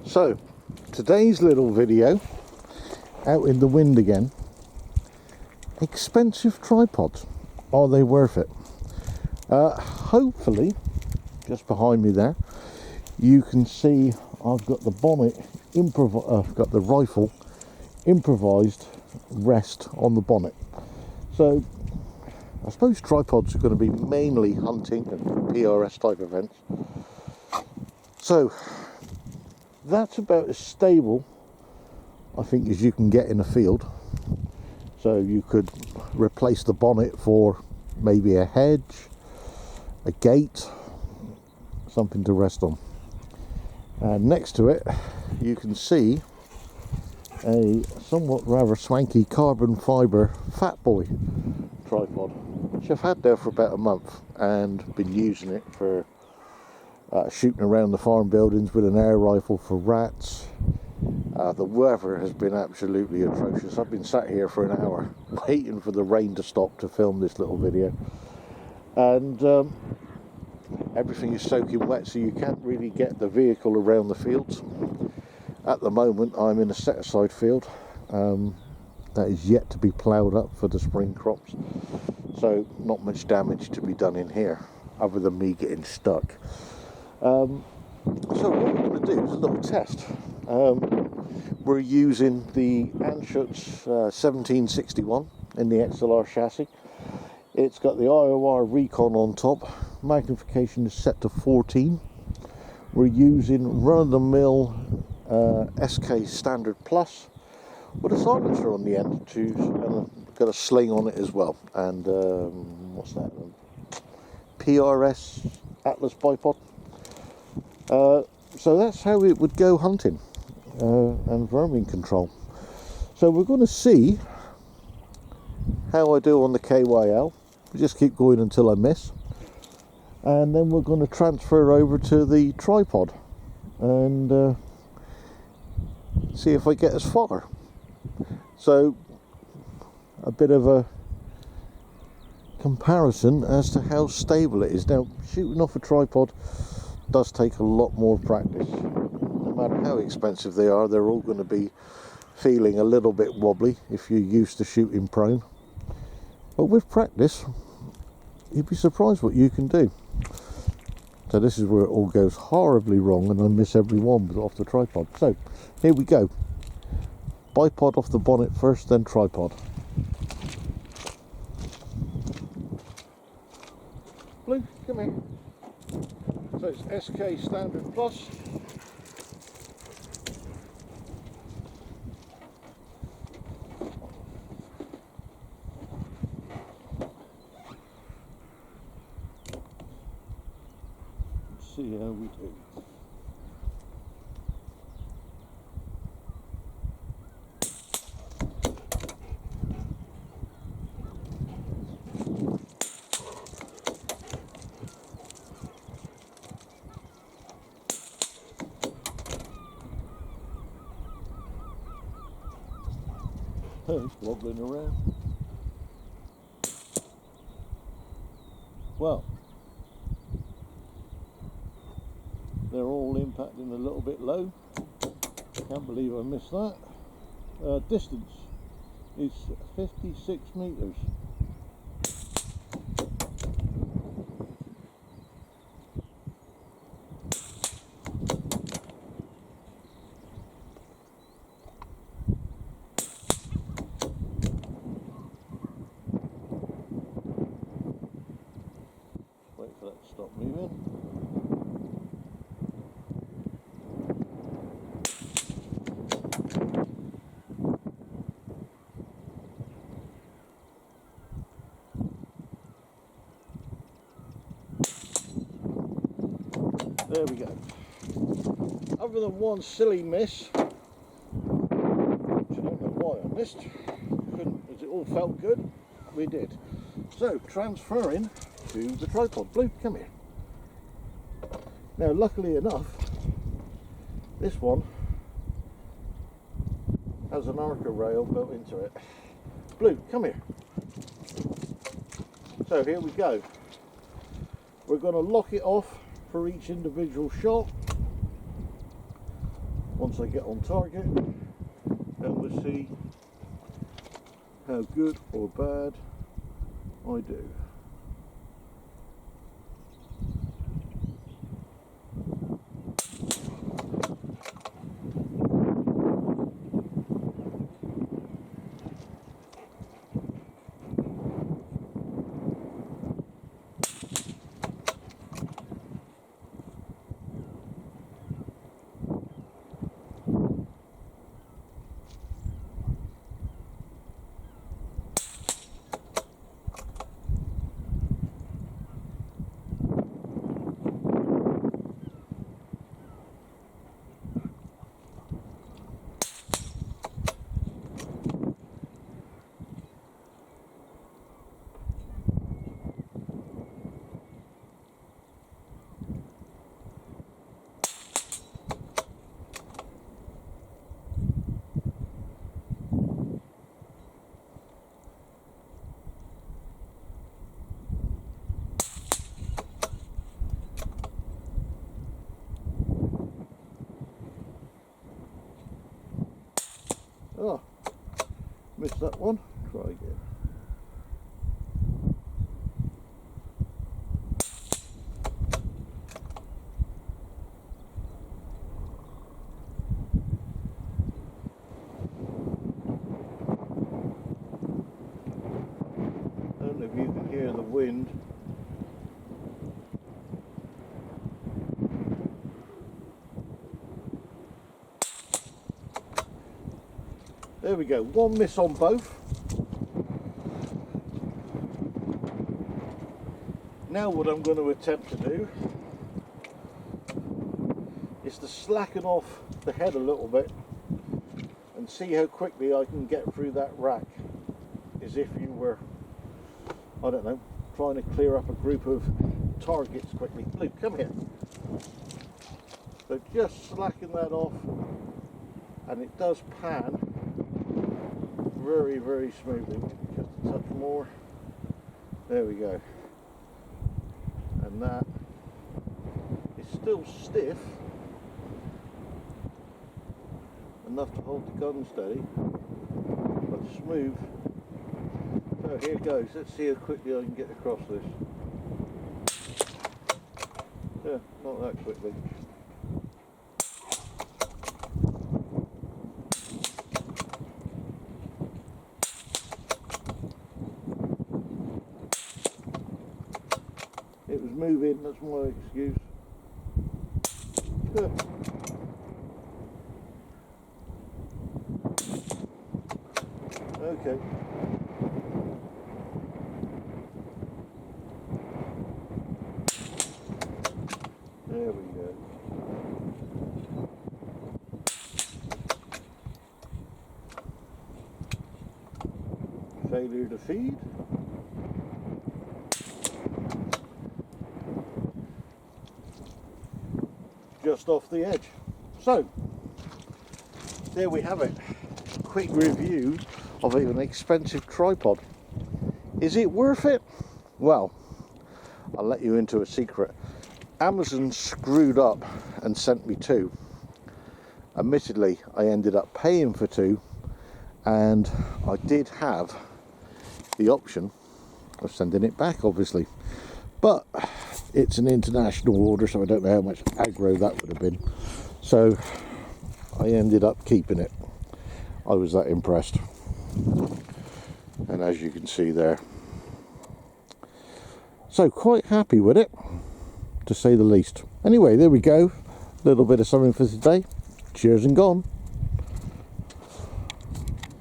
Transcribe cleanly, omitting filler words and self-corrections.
So, today's little video, out in the wind again. Expensive tripods. Are they worth it? Hopefully, just behind me there, you can see I've got the bonnet, I've got the rifle improvised rest on the bonnet. So, I suppose tripods are going to be mainly hunting and PRS type events. So, that's about as stable, I think, as you can get in a field. So you could replace the bonnet for maybe a hedge, a gate, something to rest on. And next to it, you can see a somewhat rather swanky carbon fibre Fat Boy tripod, which I've had there for about a month and been using it for shooting around the farm buildings with an air rifle for rats. The weather has been absolutely atrocious. I've been sat here for an hour waiting for the rain to stop to film this little video, and everything is soaking wet, so you can't really get the vehicle around the fields. At the moment I'm in a set-aside field that is yet to be ploughed up for the spring crops, so not much damage to be done in here other than me getting stuck. So what we're going to do is a little test. We're using the Anschutz 1761 in the XLR chassis. It's got the IOR Recon on top. Magnification is set to 14. We're using run-of-the-mill SK Standard Plus with a silencer on the end too, and got a sling on it as well. And what's that? PRS Atlas bipod. So that's how it would go hunting and vermin control. So we're going to see how I do on the KYL. We just keep going until I miss, and then we're going to transfer over to the tripod and see if I get as far. So a bit of a comparison as to how stable it is. Now, shooting off a tripod does take a lot more practice. No matter how expensive they are, they're all going to be feeling a little bit wobbly if you're used to shooting prone. But with practice, you'd be surprised what you can do. So this is where it all goes horribly wrong, and I miss every one off the tripod. So here we go. Bipod off the bonnet first, then tripod. Blue, come here. So it's SK Standard Plus. Let's see how we do. It's wobbling around. Well, they're all impacting a little bit low. Can't believe I missed that. Distance is 56 meters. Wait for that to stop moving. There we go. Other than one silly miss, which I don't know why I missed, as it all felt good, we did. So, transferring to the tripod. Blue, come here. Now, luckily enough, this one has an arca rail built into it. Blue, come here. So here we go. We're going to lock it off for each individual shot. once I get on target, and we'll see how good or bad I do. Oh, missed that one. Try again. I don't know if you can hear the wind. There we go, one miss on both. Now what I'm going to attempt to do is to slacken off the head a little bit and see how quickly I can get through that rack, as if you were, I don't know, trying to clear up a group of targets quickly. Luke, come here. So just slacken that off, and it does pan very, very smoothly. Just a touch more. There we go. And that is still stiff enough to hold the gun steady, but smooth. So here goes. Let's see how quickly I can get across this. Yeah, not that quickly. It was moving, that's my excuse. Okay. There we go. Failure to feed. Just off the edge. So, there we have it. Quick review of an expensive tripod. Is it worth it? Well, I'll let you into a secret. Amazon screwed up and sent me two. Admittedly, I ended up paying for two, and I did have the option of sending it back, obviously. But it's an international order, so I don't know how much aggro that would have been. So I ended up keeping it. I was that impressed. And as you can see there. So quite happy with it, to say the least. Anyway, there we go. A little bit of something for today. Cheers and gone.